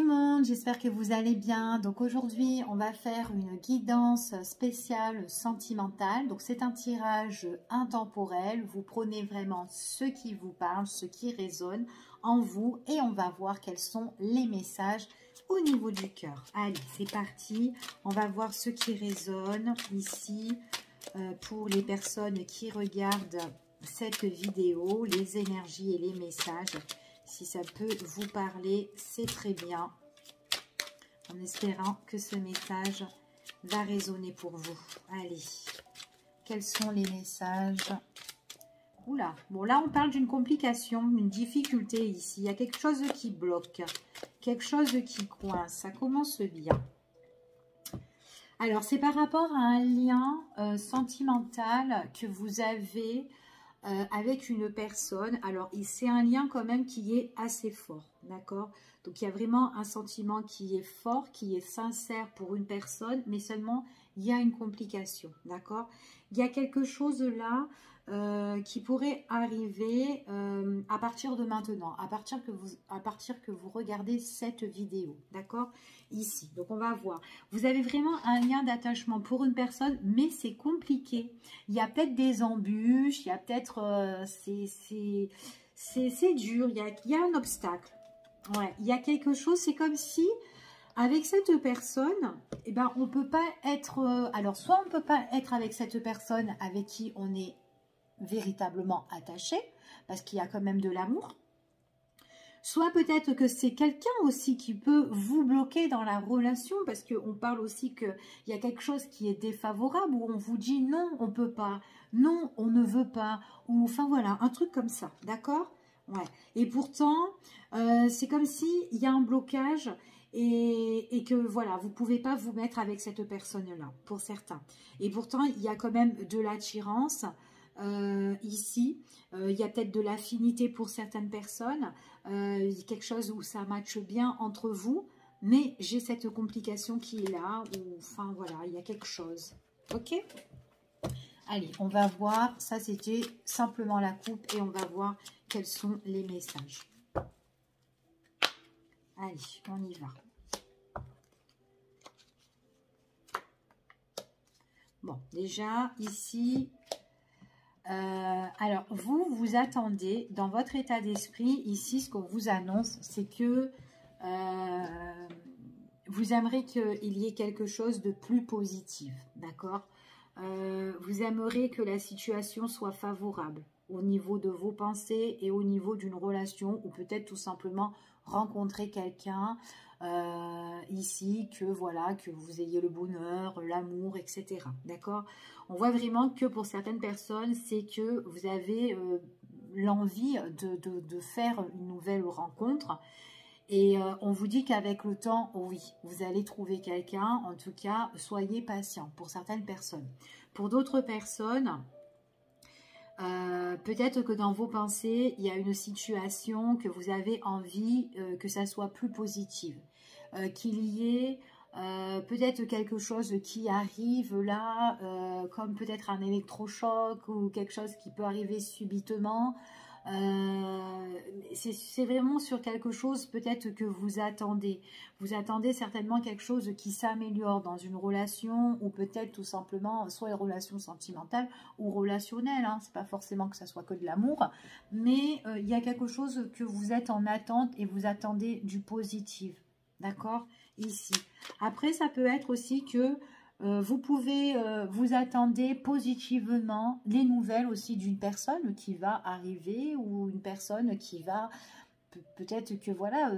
monde, j'espère que vous allez bien. Donc aujourd'hui, on va faire une guidance spéciale sentimentale. Donc c'est un tirage intemporel. Vous prenez vraiment ce qui vous parle, ce qui résonne en vous et on va voir quels sont les messages au niveau du cœur. Allez, c'est parti. On va voir ce qui résonne ici pour les personnes qui regardent cette vidéo, les énergies et les messages. Si ça peut vous parler, c'est très bien. En espérant que ce message va résonner pour vous. Allez, quels sont les messages? Oula, bon là on parle d'une complication, une difficulté ici. Il y a quelque chose qui bloque, quelque chose qui coince. Ça commence bien. Alors c'est par rapport à un lien sentimental que vous avez avec une personne. Alors c'est un lien quand même qui est assez fort, d'accord? Donc il y a vraiment un sentiment qui est fort, qui est sincère pour une personne, mais seulement il y a une complication, d'accord? Il y a quelque chose là qui pourrait arriver à partir de maintenant, à partir que vous regardez cette vidéo, d'accord? Ici, donc on va voir. Vous avez vraiment un lien d'attachement pour une personne, mais c'est compliqué. Il y a peut-être des embûches, il y a peut-être... c'est dur, il y a un obstacle. Ouais, il y a quelque chose, c'est comme si... Avec cette personne, eh ben, on peut pas être... alors, soit on peut pas être avec cette personne avec qui on est véritablement attaché, parce qu'il y a quand même de l'amour. Soit peut-être que c'est quelqu'un aussi qui peut vous bloquer dans la relation, parce qu'on parle aussi qu'il y a quelque chose qui est défavorable, où on vous dit non, on peut pas, non, on ne veut pas, ou enfin voilà, un truc comme ça, d'accord? Ouais. Et pourtant, c'est comme s'il y a un blocage et que voilà, vous ne pouvez pas vous mettre avec cette personne-là, pour certains. Et pourtant, il y a quand même de l'attirance ici. Il y a peut-être de l'affinité pour certaines personnes, quelque chose où ça matche bien entre vous, mais j'ai cette complication qui est là, où, enfin voilà, il y a quelque chose. Ok? Allez, on va voir, ça c'était simplement la coupe et on va voir quels sont les messages. Allez, on y va. Bon, déjà, ici, alors, vous attendez, dans votre état d'esprit, ici, ce qu'on vous annonce, c'est que vous aimeriez qu'il y ait quelque chose de plus positif, d'accord? Vous aimeriez que la situation soit favorable au niveau de vos pensées et au niveau d'une relation, ou peut-être tout simplement rencontrer quelqu'un ici, que voilà, que vous ayez le bonheur, l'amour, etc. D'accord? On voit vraiment que pour certaines personnes, c'est que vous avez l'envie de faire une nouvelle rencontre. Et on vous dit qu'avec le temps, oui, vous allez trouver quelqu'un. En tout cas, soyez patient pour certaines personnes. Pour d'autres personnes, peut-être que dans vos pensées, il y a une situation que vous avez envie que ça soit plus positive. Qu'il y ait peut-être quelque chose qui arrive là, comme peut-être un électrochoc ou quelque chose qui peut arriver subitement. C'est vraiment sur quelque chose peut-être que vous attendez. Vous attendez certainement quelque chose qui s'améliore dans une relation ou peut-être tout simplement soit une relation sentimentale ou relationnelle. Hein. C'est pas forcément que ça soit que de l'amour, mais il y a quelque chose que vous êtes en attente et vous attendez du positif. D'accord? Ici. Après, ça peut être aussi que vous pouvez, vous attendez positivement les nouvelles aussi d'une personne qui va arriver ou une personne qui va, peut-être que voilà,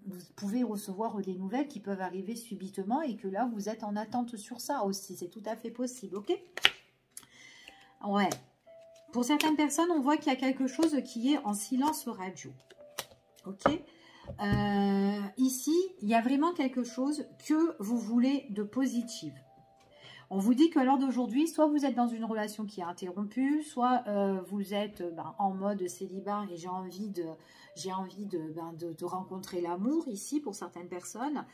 vous pouvez recevoir des nouvelles qui peuvent arriver subitement et que là, vous êtes en attente sur ça aussi. C'est tout à fait possible, ok? Ouais. Pour certaines personnes, on voit qu'il y a quelque chose qui est en silence radio, ok? Ici, il y a vraiment quelque chose que vous voulez de positif. On vous dit qu'à l'heure d'aujourd'hui, soit vous êtes dans une relation qui est interrompue, soit vous êtes en mode célibat et j'ai envie de rencontrer l'amour ici pour certaines personnes.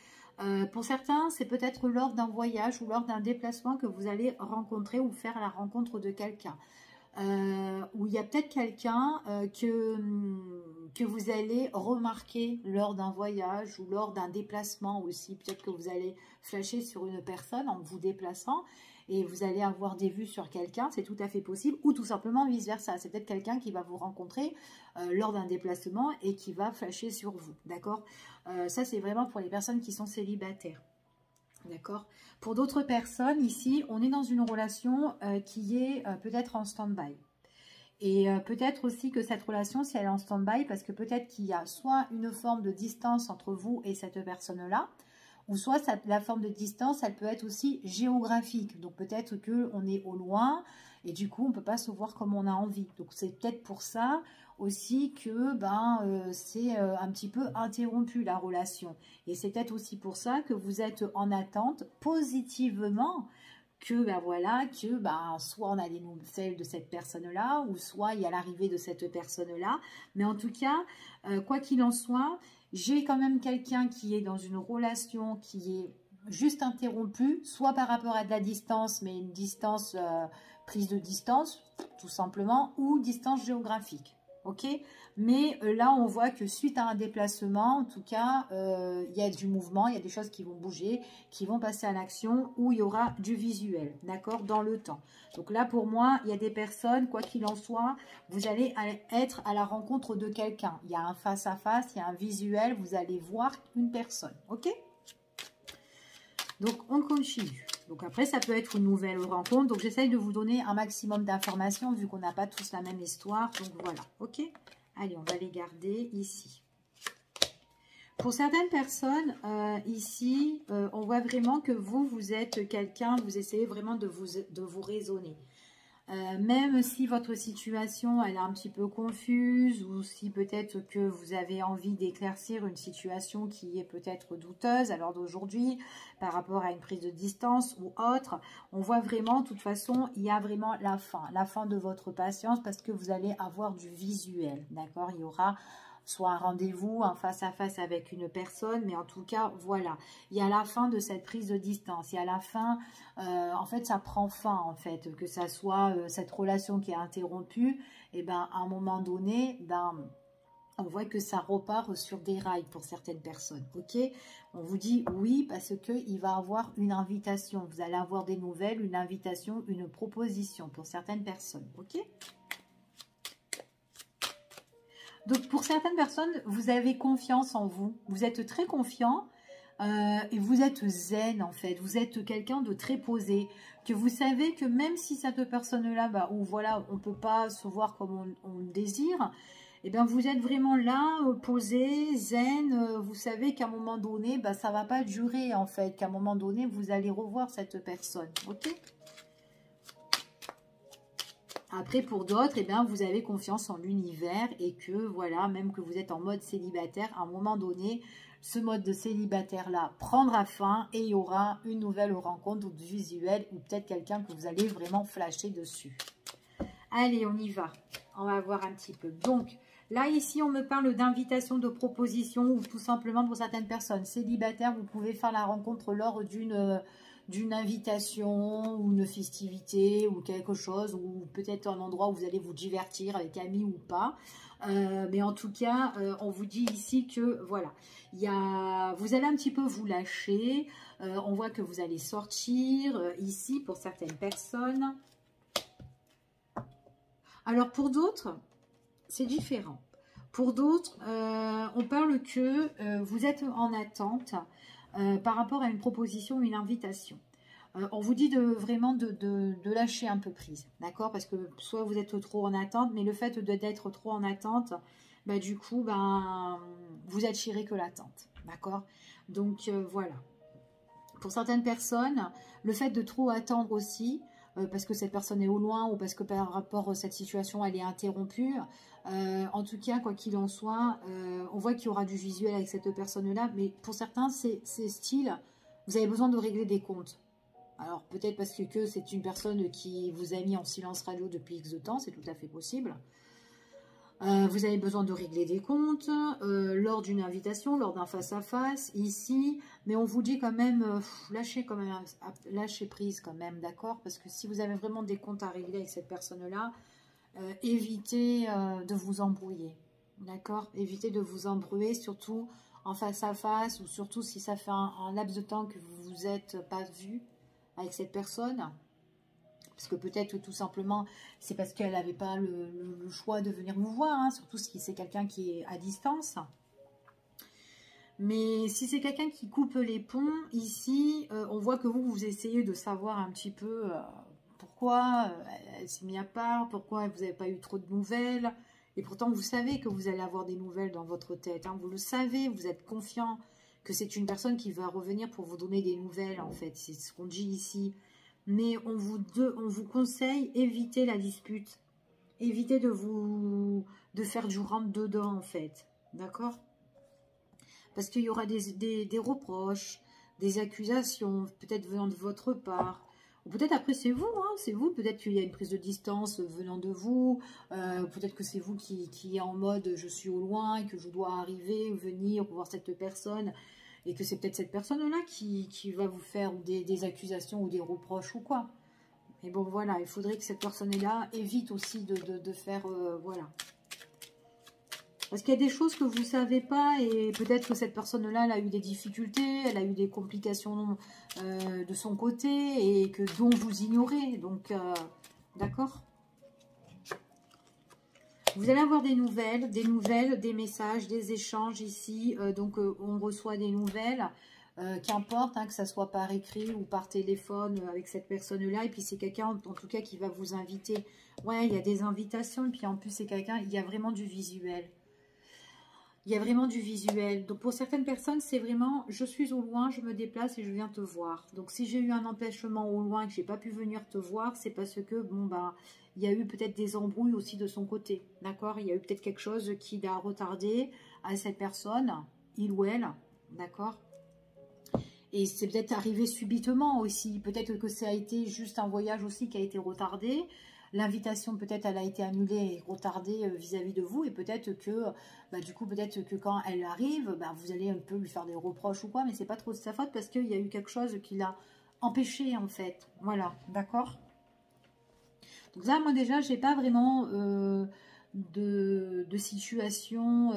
Pour certains, c'est peut-être lors d'un voyage ou lors d'un déplacement que vous allez rencontrer ou faire la rencontre de quelqu'un. où il y a peut-être quelqu'un que vous allez remarquer lors d'un voyage ou lors d'un déplacement aussi. Peut-être que vous allez flasher sur une personne en vous déplaçant et vous allez avoir des vues sur quelqu'un, c'est tout à fait possible, ou tout simplement vice-versa. C'est peut-être quelqu'un qui va vous rencontrer lors d'un déplacement et qui va flasher sur vous, d'accord? Ça, c'est vraiment pour les personnes qui sont célibataires. D'accord. Pour d'autres personnes, ici, on est dans une relation qui est peut-être en stand-by. Et peut-être aussi que cette relation, si elle est en stand-by, parce que peut-être qu'il y a soit une forme de distance entre vous et cette personne-là, ou soit la forme de distance, elle peut être aussi géographique. Donc peut-être qu'on est au loin et du coup, on ne peut pas se voir comme on a envie. Donc c'est peut-être pour ça aussi que c'est un petit peu interrompu la relation. Et c'est peut-être aussi pour ça que vous êtes en attente positivement que soit on a des nouvelles de cette personne-là, ou soit il y a l'arrivée de cette personne-là. Mais en tout cas, quoi qu'il en soit, j'ai quand même quelqu'un qui est dans une relation qui est juste interrompue, soit par rapport à de la distance, mais une distance, prise de distance, tout simplement, ou distance géographique. Ok, mais là on voit que suite à un déplacement, en tout cas, il y a du mouvement, il y a des choses qui vont bouger, qui vont passer à l'action, où il y aura du visuel, d'accord, dans le temps. Donc là pour moi, il y a des personnes, quoi qu'il en soit, vous allez être à la rencontre de quelqu'un. Il y a un face-à-face, il y a un visuel, vous allez voir une personne, ok? Donc on continue. Donc après, ça peut être une nouvelle rencontre. Donc j'essaye de vous donner un maximum d'informations vu qu'on n'a pas tous la même histoire. Donc voilà, ok? Allez, on va les garder ici. Pour certaines personnes, ici, on voit vraiment que vous êtes quelqu'un, vous essayez vraiment de vous raisonner. Même si votre situation elle est un petit peu confuse ou si peut-être que vous avez envie d'éclaircir une situation qui est peut-être douteuse à l'heure d'aujourd'hui par rapport à une prise de distance ou autre, on voit vraiment, de toute façon, il y a vraiment la fin de votre patience parce que vous allez avoir du visuel, d'accord? Il y aura soit un rendez-vous, un face-à-face avec une personne, mais en tout cas, voilà, il y a la fin de cette prise de distance, il y a la fin, en fait, ça prend fin, en fait, que ça soit cette relation qui est interrompue, et ben à un moment donné, on voit que ça repart sur des rails pour certaines personnes, ok? On vous dit oui parce qu'il va avoir une invitation, vous allez avoir des nouvelles, une invitation, une proposition pour certaines personnes, ok? Donc, pour certaines personnes, vous avez confiance en vous. Vous êtes très confiant et vous êtes zen, en fait. Vous êtes quelqu'un de très posé. Que vous savez que même si cette personne-là, ou voilà, on ne peut pas se voir comme on le désire, eh bien, vous êtes vraiment là, posé, zen. Vous savez qu'à un moment donné, ça ne va pas durer, en fait. Qu'à un moment donné, vous allez revoir cette personne. Ok ? Après, pour d'autres, eh bien, vous avez confiance en l'univers et que, voilà, même que vous êtes en mode célibataire, à un moment donné, ce mode de célibataire-là prendra fin et il y aura une nouvelle rencontre ou du visuel ou peut-être quelqu'un que vous allez vraiment flasher dessus. Allez, on y va. On va voir un petit peu. Donc, là, ici, on me parle d'invitation, de proposition ou tout simplement pour certaines personnes célibataires, vous pouvez faire la rencontre lors d'une invitation ou une festivité ou quelque chose, ou peut-être un endroit où vous allez vous divertir avec amis ou pas. Mais en tout cas, on vous dit ici que voilà, vous allez un petit peu vous lâcher. On voit que vous allez sortir ici pour certaines personnes. Alors pour d'autres, c'est différent. Pour d'autres, on parle que vous êtes en attente par rapport à une proposition ou une invitation. On vous dit vraiment de lâcher un peu prise, d'accord? Parce que soit vous êtes trop en attente, mais le fait d'être trop en attente, du coup, vous attirez que l'attente, d'accord? Donc, voilà. Pour certaines personnes, le fait de trop attendre aussi, parce que cette personne est au loin ou parce que par rapport à cette situation, elle est interrompue. En tout cas, quoi qu'il en soit, on voit qu'il y aura du visuel avec cette personne-là, mais pour certains, c'est style, vous avez besoin de régler des comptes. Alors, peut-être parce que c'est une personne qui vous a mis en silence radio depuis X temps, c'est tout à fait possible. Vous avez besoin de régler des comptes lors d'une invitation, lors d'un face-à-face, ici. Mais on vous dit quand même, lâchez prise quand même, d'accord? Parce que si vous avez vraiment des comptes à régler avec cette personne-là, évitez de vous embrouiller. D'accord? Évitez de vous embrouiller, surtout en face à face, ou surtout si ça fait un laps de temps que vous vous êtes pas vu avec cette personne. Parce que peut-être tout simplement, c'est parce qu'elle n'avait pas le choix de venir vous voir, hein, surtout si c'est quelqu'un qui est à distance. Mais si c'est quelqu'un qui coupe les ponts, ici, on voit que vous essayez de savoir un petit peu pourquoi elle s'est mise à part, pourquoi vous n'avez pas eu trop de nouvelles. Et pourtant, vous savez que vous allez avoir des nouvelles dans votre tête. Hein. Vous le savez, vous êtes confiant que c'est une personne qui va revenir pour vous donner des nouvelles, en fait. C'est ce qu'on dit ici. Mais on vous conseille, évitez la dispute. Évitez de faire du rentre-dedans, en fait. D'accord? Parce qu'il y aura des reproches, des accusations, peut-être venant de votre part. Ou peut-être après c'est vous, hein, c'est vous. Peut-être qu'il y a une prise de distance venant de vous. Peut-être que c'est vous qui est en mode je suis au loin et que je dois arriver, venir voir cette personne. Et que c'est peut-être cette personne-là qui va vous faire des accusations ou des reproches ou quoi. Mais bon, voilà, il faudrait que cette personne-là évite aussi de faire, voilà. Parce qu'il y a des choses que vous ne savez pas et peut-être que cette personne-là, elle a eu des difficultés, elle a eu des complications de son côté et que dont vous ignorez. Donc, d'accord? Vous allez avoir des nouvelles, des messages, des échanges ici. Donc, on reçoit des nouvelles, qu'importe, hein, que ça soit par écrit ou par téléphone avec cette personne-là. Et puis, c'est quelqu'un, en tout cas, qui va vous inviter. Ouais, il y a des invitations. Et puis, en plus, c'est quelqu'un, il y a vraiment du visuel. Il y a vraiment du visuel. Donc, pour certaines personnes, c'est vraiment, je suis au loin, je me déplace et je viens te voir. Donc, si j'ai eu un empêchement au loin et que je n'ai pas pu venir te voir, c'est parce que, bon, bah, il y a eu peut-être des embrouilles aussi de son côté. D'accord? Il y a eu peut-être quelque chose qui l'a retardé à cette personne, il ou elle. D'accord? Et c'est peut-être arrivé subitement aussi. Peut-être que ça a été juste un voyage aussi qui a été retardé. L'invitation, peut-être, elle a été annulée et retardée vis-à-vis de vous. Et peut-être que, bah, du coup, peut-être que quand elle arrive, bah, vous allez un peu lui faire des reproches ou quoi. Mais c'est pas trop de sa faute parce qu'il y a eu quelque chose qui l'a empêché, en fait. Voilà, d'accord? Donc là, moi, déjà, j'ai pas vraiment de situation...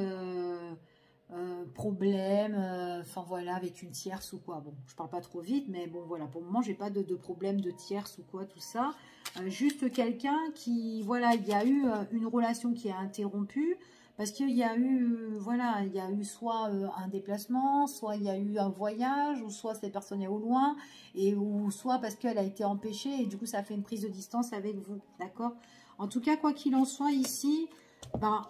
problème, enfin voilà, avec une tierce ou quoi. Bon, je parle pas trop vite, mais bon, voilà, pour le moment, j'ai pas de problème de tierce ou quoi, tout ça. Juste quelqu'un qui, voilà, il y a eu une relation qui est interrompue, parce qu'il y a eu, voilà, il y a eu soit un déplacement, soit il y a eu un voyage, ou soit cette personne est au loin, et ou soit parce qu'elle a été empêchée, et du coup, ça fait une prise de distance avec vous, d'accord? En tout cas, quoi qu'il en soit, ici, ben,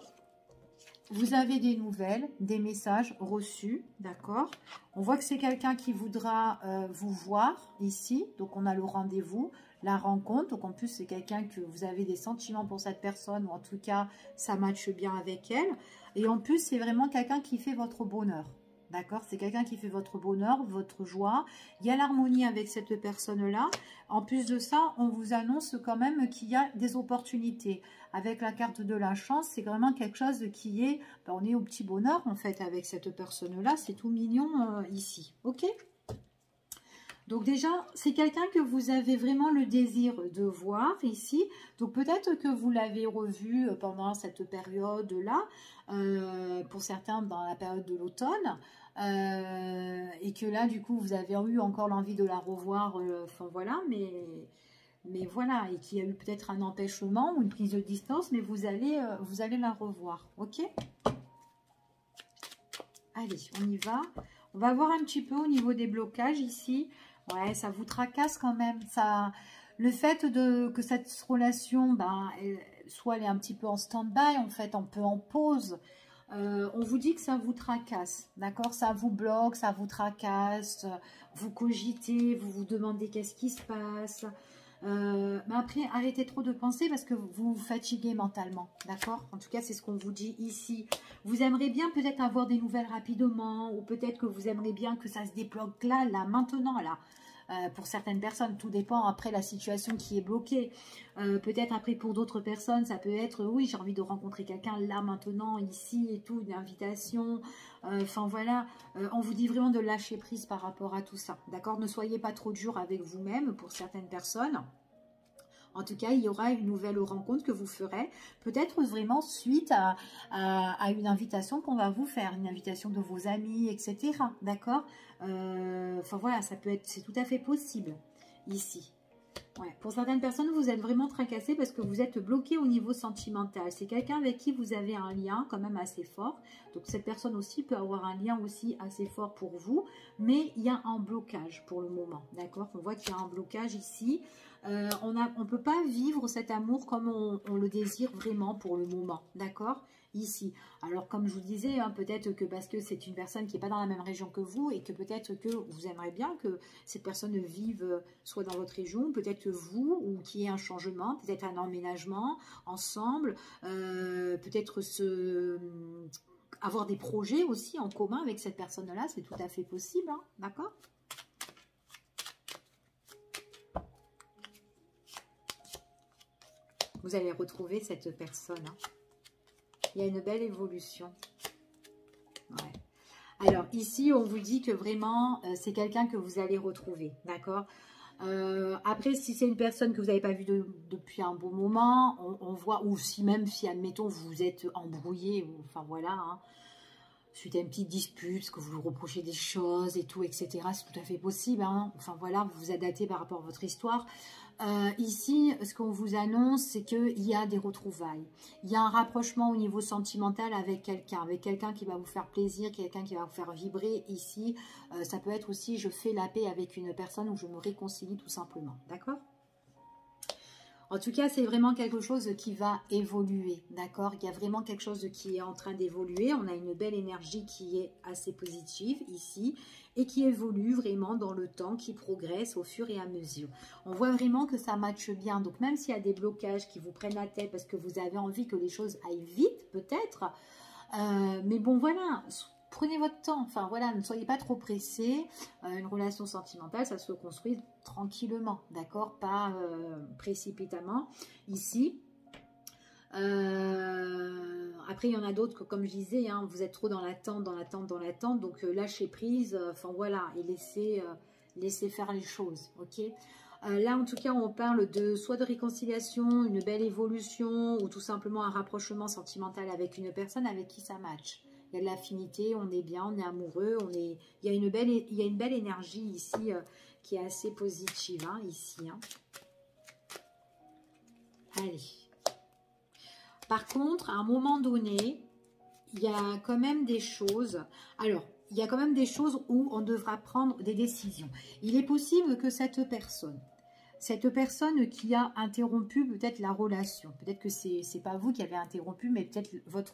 vous avez des nouvelles, des messages reçus, d'accord? On voit que c'est quelqu'un qui voudra vous voir ici. Donc, on a le rendez-vous, la rencontre. Donc, en plus, c'est quelqu'un que vous avez des sentiments pour cette personne. Ou en tout cas, ça matche bien avec elle. Et en plus, c'est vraiment quelqu'un qui fait votre bonheur. D'accord? C'est quelqu'un qui fait votre bonheur, votre joie. Il y a l'harmonie avec cette personne-là. En plus de ça, on vous annonce quand même qu'il y a des opportunités. Avec la carte de la chance, c'est vraiment quelque chose qui est... Ben, on est au petit bonheur, en fait, avec cette personne-là. C'est tout mignon ici. OK? Donc déjà, c'est quelqu'un que vous avez vraiment le désir de voir ici. Donc peut-être que vous l'avez revu pendant cette période-là. Pour certains, dans la période de l'automne. Et que là, du coup, vous avez eu encore l'envie de la revoir. Enfin, voilà, mais voilà, et qu'il y a eu peut-être un empêchement ou une prise de distance, mais vous allez la revoir, ok? Allez, on y va. On va voir un petit peu au niveau des blocages ici. Ouais, ça vous tracasse quand même. Ça, le fait que cette relation, ben, soit elle est un petit peu en stand-by, en fait, un peu en pause. On vous dit que ça vous tracasse, d'accord? Ça vous bloque, ça vous tracasse, vous cogitez, vous vous demandez qu'est-ce qui se passe. Mais après, arrêtez trop de penser parce que vous vous fatiguez mentalement, d'accord? En tout cas, c'est ce qu'on vous dit ici. Vous aimeriez bien peut-être avoir des nouvelles rapidement ou peut-être que vous aimeriez bien que ça se débloque là, maintenant, là. Pour certaines personnes, tout dépend après la situation qui est bloquée. Peut-être après pour d'autres personnes, ça peut être, oui, j'ai envie de rencontrer quelqu'un là, maintenant, ici et tout, une invitation. Enfin voilà, on vous dit vraiment de lâcher prise par rapport à tout ça. D'accord? Ne soyez pas trop dur avec vous-même pour certaines personnes. En tout cas, il y aura une nouvelle rencontre que vous ferez, peut-être vraiment suite à une invitation qu'on va vous faire, une invitation de vos amis, etc. D'accord? Enfin voilà, ça peut être, c'est tout à fait possible ici. Ouais. Pour certaines personnes, vous êtes vraiment tracassé parce que vous êtes bloqué au niveau sentimental. C'est quelqu'un avec qui vous avez un lien quand même assez fort. Donc cette personne aussi peut avoir un lien aussi assez fort pour vous. Mais il y a un blocage pour le moment. D'accord? On voit qu'il y a un blocage ici. On ne peut pas vivre cet amour comme on le désire vraiment pour le moment. D'accord? Ici. Alors comme je vous disais, hein, peut-être que parce que c'est une personne qui n'est pas dans la même région que vous et que peut-être que vous aimeriez bien que cette personne vive soit dans votre région, peut-être que vous, ou qu'il y ait un changement, peut-être un emménagement ensemble, peut-être avoir des projets aussi en commun avec cette personne-là, c'est tout à fait possible, hein, d'accord? Vous allez retrouver cette personne, hein. Il y a une belle évolution. Ouais. Alors, ici, on vous dit que vraiment, c'est quelqu'un que vous allez retrouver, d'accord? Après, si c'est une personne que vous n'avez pas vue depuis un bon moment, on voit, ou si même, si, admettons, vous êtes embrouillé, ou, enfin voilà, hein, suite à une petite dispute, parce que vous lui reprochez des choses et tout, etc., c'est tout à fait possible, hein. Enfin voilà, vous vous adaptez par rapport à votre histoire. Ici, ce qu'on vous annonce, c'est qu'il y a des retrouvailles. Il y a un rapprochement au niveau sentimental avec quelqu'un qui va vous faire plaisir, quelqu'un qui va vous faire vibrer ici. Ça peut être aussi, je fais la paix avec une personne ou je me réconcilie tout simplement. D'accord ? En tout cas, c'est vraiment quelque chose qui va évoluer, d'accord? Il y a vraiment quelque chose qui est en train d'évoluer. On a une belle énergie qui est assez positive ici et qui évolue vraiment dans le temps, qui progresse au fur et à mesure. On voit vraiment que ça matche bien. Donc, même s'il y a des blocages qui vous prennent la tête parce que vous avez envie que les choses aillent vite, peut-être. Mais bon, voilà. Prenez votre temps, enfin voilà, ne soyez pas trop pressés. Une relation sentimentale, ça se construit tranquillement, d'accord? Pas précipitamment. Ici, après il y en a d'autres que, comme je disais, hein, vous êtes trop dans l'attente, donc lâchez prise, enfin voilà, et laissez faire les choses, ok? Là, en tout cas, on parle de soit de réconciliation, une belle évolution, ou tout simplement un rapprochement sentimental avec une personne avec qui ça match. Il y a de l'affinité, on est bien, on est amoureux, il y a une belle énergie ici qui est assez positive, hein, ici. Hein. Allez. Par contre, à un moment donné, il y a quand même des choses. Alors, il y a quand même des choses où on devra prendre des décisions. Il est possible que cette personne qui a interrompu peut-être la relation, peut-être que c'est pas vous qui avez interrompu, mais peut-être votre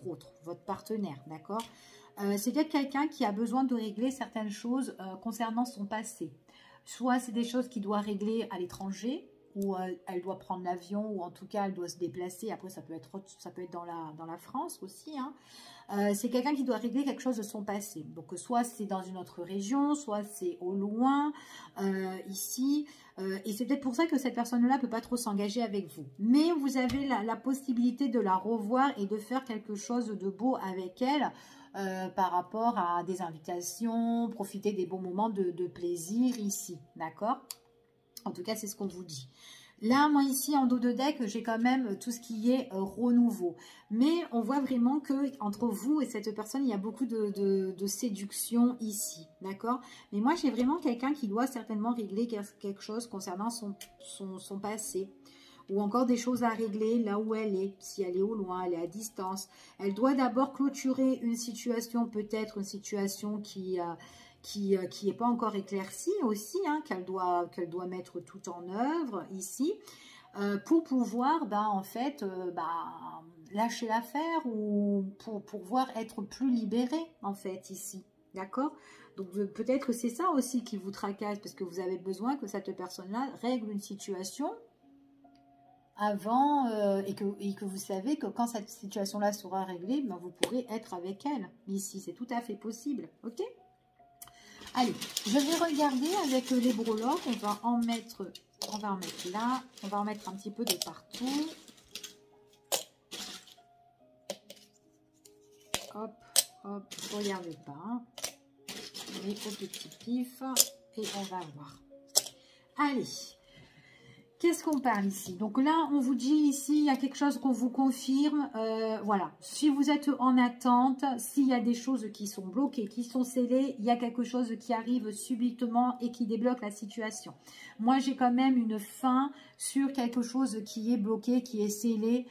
partenaire, d'accord? C'est peut-être quelqu'un qui a besoin de régler certaines choses concernant son passé. Soit c'est des choses qu'il doit régler à l'étranger, ou elle doit prendre l'avion, ou en tout cas elle doit se déplacer. Après ça peut être dans la France aussi, hein. C'est quelqu'un qui doit régler quelque chose de son passé. Donc soit c'est dans une autre région, soit c'est au loin, ici. Et c'est peut-être pour ça que cette personne-là ne peut pas trop s'engager avec vous. Mais vous avez la possibilité de la revoir et de faire quelque chose de beau avec elle par rapport à des invitations, profiter des bons moments de plaisir ici. D'accord ? En tout cas, c'est ce qu'on vous dit. Là, moi ici, en dos de deck, j'ai quand même tout ce qui est renouveau. Mais on voit vraiment que entre vous et cette personne, il y a beaucoup de séduction ici. D'accord? Mais moi, j'ai vraiment quelqu'un qui doit certainement régler quelque chose concernant son passé. Ou encore des choses à régler là où elle est. Si elle est au loin, elle est à distance. Elle doit d'abord clôturer une situation, peut-être une situation qui n'est pas encore éclaircie aussi, hein, qu'elle doit mettre tout en œuvre ici, pour pouvoir, en fait, lâcher l'affaire ou pour pouvoir être plus libérée, en fait, ici. D'accord? Donc, peut-être que c'est ça aussi qui vous tracasse, parce que vous avez besoin que cette personne-là règle une situation avant, et que vous savez que quand cette situation-là sera réglée, vous pourrez être avec elle. Ici, c'est tout à fait possible. Ok? Allez, je vais regarder avec les breloques. On va en mettre là. On va en mettre un petit peu de partout. Hop, hop, regardez pas. Hein. On met au petit pif et on va voir. Allez. Qu'est-ce qu'on parle ici? Donc là, on vous dit ici, il y a quelque chose qu'on vous confirme. Voilà, si vous êtes en attente, s'il y a des choses qui sont bloquées, qui sont scellées, il y a quelque chose qui arrive subitement et qui débloque la situation. Moi, j'ai quand même une fin sur quelque chose qui est bloqué, qui est scellé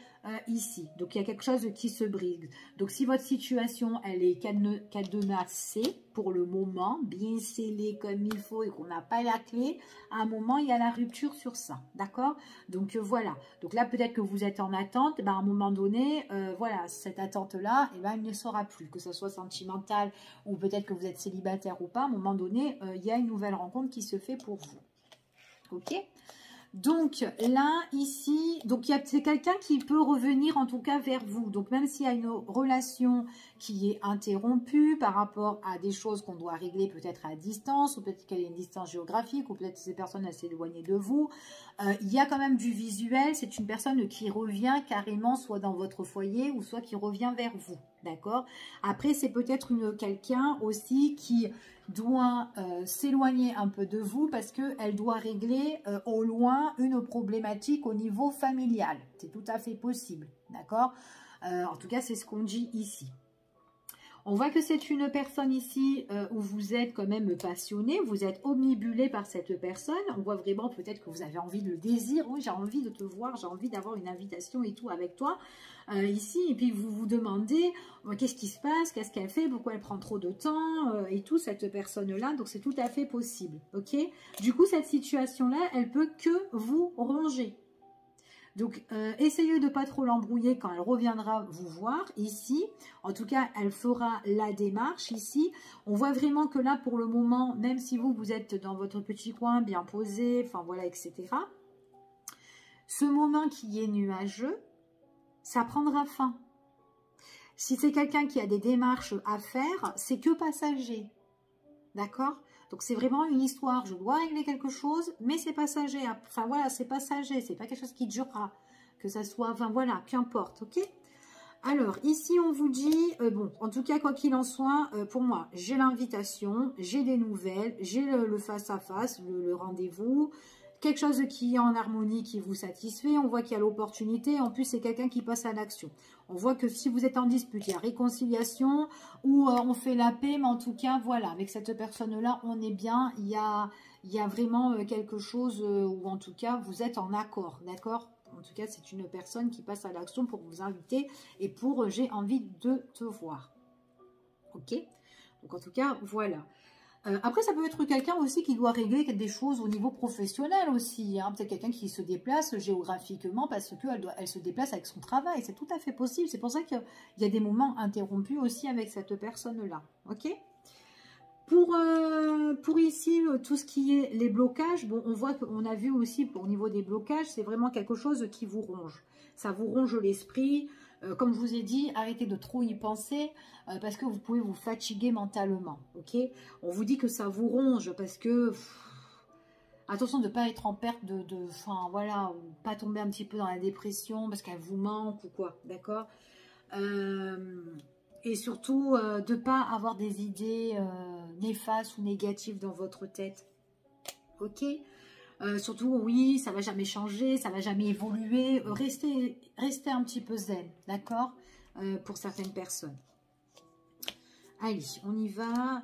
ici. Donc, il y a quelque chose qui se brise. Donc, si votre situation, elle est cadenassée pour le moment, bien scellée comme il faut et qu'on n'a pas la clé, à un moment, il y a la rupture sur ça. D'accord? Donc, voilà. Donc là, peut-être que vous êtes en attente. Ben, à un moment donné, voilà, cette attente-là, eh ben, elle ne sera plus. Que ce soit sentimental ou peut-être que vous êtes célibataire ou pas, à un moment donné, il y a une nouvelle rencontre qui se fait pour vous. Ok? Donc là, ici, donc c'est quelqu'un qui peut revenir en tout cas vers vous. Donc même s'il y a une relation qui est interrompue par rapport à des choses qu'on doit régler peut-être à distance, ou peut-être qu'il y a une distance géographique, ou peut-être que ces personnes s'éloignées de vous, il y a quand même du visuel. C'est une personne qui revient carrément soit dans votre foyer ou soit qui revient vers vous. D'accord? Après, c'est peut-être quelqu'un aussi qui doit s'éloigner un peu de vous parce qu'elle doit régler au loin une problématique au niveau familial. C'est tout à fait possible, d'accord? En tout cas, c'est ce qu'on dit ici. On voit que c'est une personne ici où vous êtes quand même passionné, vous êtes omnibulé par cette personne. On voit vraiment peut-être que vous avez envie de le désir. Oui, j'ai envie de te voir, j'ai envie d'avoir une invitation et tout avec toi ici. Et puis vous vous demandez qu'est-ce qui se passe, qu'est-ce qu'elle fait, pourquoi elle prend trop de temps et tout, cette personne-là. Donc c'est tout à fait possible, ok? Du coup, cette situation-là, elle peut que vous ronger. Donc, essayez de ne pas trop l'embrouiller quand elle reviendra vous voir ici. En tout cas, elle fera la démarche ici. On voit vraiment que là, pour le moment, même si vous êtes dans votre petit coin, bien posé, enfin voilà, etc. Ce moment qui est nuageux, ça prendra fin. Si c'est quelqu'un qui a des démarches à faire, c'est que passager. D'accord? Donc, c'est vraiment une histoire. Je dois régler quelque chose, mais c'est passager. Enfin, voilà, c'est passager. C'est pas quelque chose qui durera. Que ça soit, enfin, voilà, qu'importe, ok? Alors, ici, on vous dit, bon, en tout cas, quoi qu'il en soit, pour moi, j'ai l'invitation, j'ai des nouvelles, j'ai le face-à-face, le rendez-vous, quelque chose qui est en harmonie, qui vous satisfait. On voit qu'il y a l'opportunité. En plus, c'est quelqu'un qui passe à l'action. On voit que si vous êtes en dispute, il y a réconciliation ou on fait la paix. Mais en tout cas, voilà, avec cette personne-là, on est bien. Il y a vraiment quelque chose où en tout cas, vous êtes en accord. D'accord? En tout cas, c'est une personne qui passe à l'action pour vous inviter et pour j'ai envie de te voir. Ok? Donc, en tout cas, voilà. Après, ça peut être quelqu'un aussi qui doit régler des choses au niveau professionnel aussi. Hein. Peut-être quelqu'un qui se déplace géographiquement parce qu'elle se déplace avec son travail. C'est tout à fait possible. C'est pour ça qu'il y a des moments interrompus aussi avec cette personne-là. Ok? Pour ici, tout ce qui est les blocages, bon, on voit qu'on a vu aussi au niveau des blocages, c'est vraiment quelque chose qui vous ronge. Ça vous ronge l'esprit. Comme je vous ai dit, arrêtez de trop y penser parce que vous pouvez vous fatiguer mentalement. Ok? On vous dit que ça vous ronge parce que... attention de ne pas être en perte enfin, voilà, ou pas tomber un petit peu dans la dépression parce qu'elle vous manque ou quoi. D'accord? Et surtout, de ne pas avoir des idées néfastes ou négatives dans votre tête. Ok? Surtout, oui, ça ne va jamais changer, ça ne va jamais évoluer. Restez un petit peu zen, d'accord? Pour certaines personnes. Allez, on y va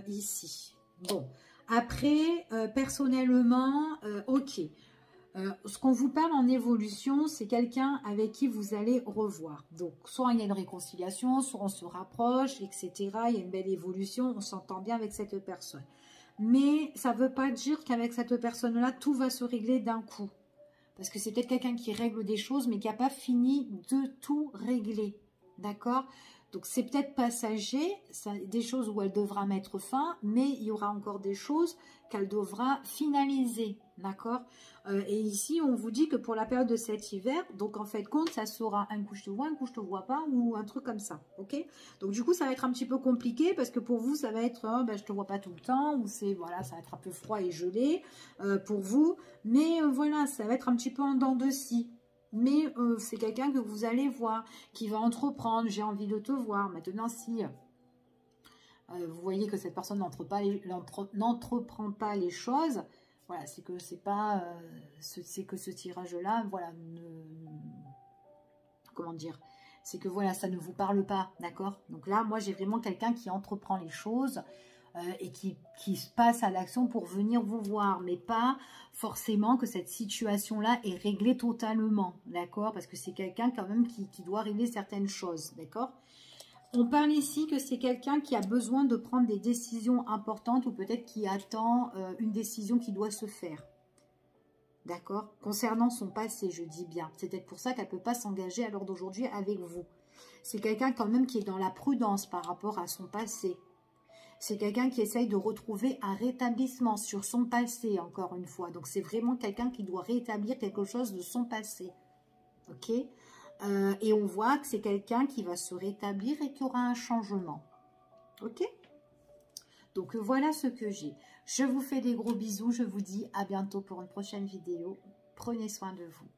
ici. Bon, après, personnellement, ok. Ce qu'on vous parle en évolution, c'est quelqu'un avec qui vous allez revoir. Donc, soit il y a une réconciliation, soit on se rapproche, etc. Il y a une belle évolution, on s'entend bien avec cette personne. Mais ça ne veut pas dire qu'avec cette personne-là, tout va se régler d'un coup. Parce que c'est peut-être quelqu'un qui règle des choses, mais qui n'a pas fini de tout régler. D'accord? Donc, c'est peut-être passager, des choses où elle devra mettre fin, mais il y aura encore des choses qu'elle devra finaliser. D'accord? Et ici, on vous dit que pour la période de cet hiver, donc en fait, compte, ça sera un coup je te vois, un coup je te vois pas, ou un truc comme ça. Ok? Donc, du coup, ça va être un petit peu compliqué parce que pour vous, ça va être ben, je te vois pas tout le temps, ou c'est voilà, ça va être un peu froid et gelé pour vous. Mais voilà, ça va être un petit peu en dents de scie. Mais c'est quelqu'un que vous allez voir, qui va entreprendre. J'ai envie de te voir. Maintenant, si vous voyez que cette personne n'entreprend pas les choses, Voilà, c'est que c'est pas... c'est que ce tirage-là, voilà, comment dire, c'est que voilà, ça ne vous parle pas, d'accord? Donc là, moi, j'ai vraiment quelqu'un qui entreprend les choses et qui se passe à l'action pour venir vous voir, mais pas forcément que cette situation-là est réglée totalement, d'accord? Parce que c'est quelqu'un quand même qui doit régler certaines choses, d'accord? On parle ici que c'est quelqu'un qui a besoin de prendre des décisions importantes ou peut-être qui attend une décision qui doit se faire. D'accord? Concernant son passé, je dis bien. C'est peut-être pour ça qu'elle ne peut pas s'engager à l'heure d'aujourd'hui avec vous. C'est quelqu'un quand même qui est dans la prudence par rapport à son passé. C'est quelqu'un qui essaye de retrouver un rétablissement sur son passé, encore une fois. Donc, c'est vraiment quelqu'un qui doit rétablir quelque chose de son passé. Ok? Et on voit que c'est quelqu'un qui va se rétablir et qui aura un changement. Ok? Donc, voilà ce que j'ai. Je vous fais des gros bisous. Je vous dis à bientôt pour une prochaine vidéo. Prenez soin de vous.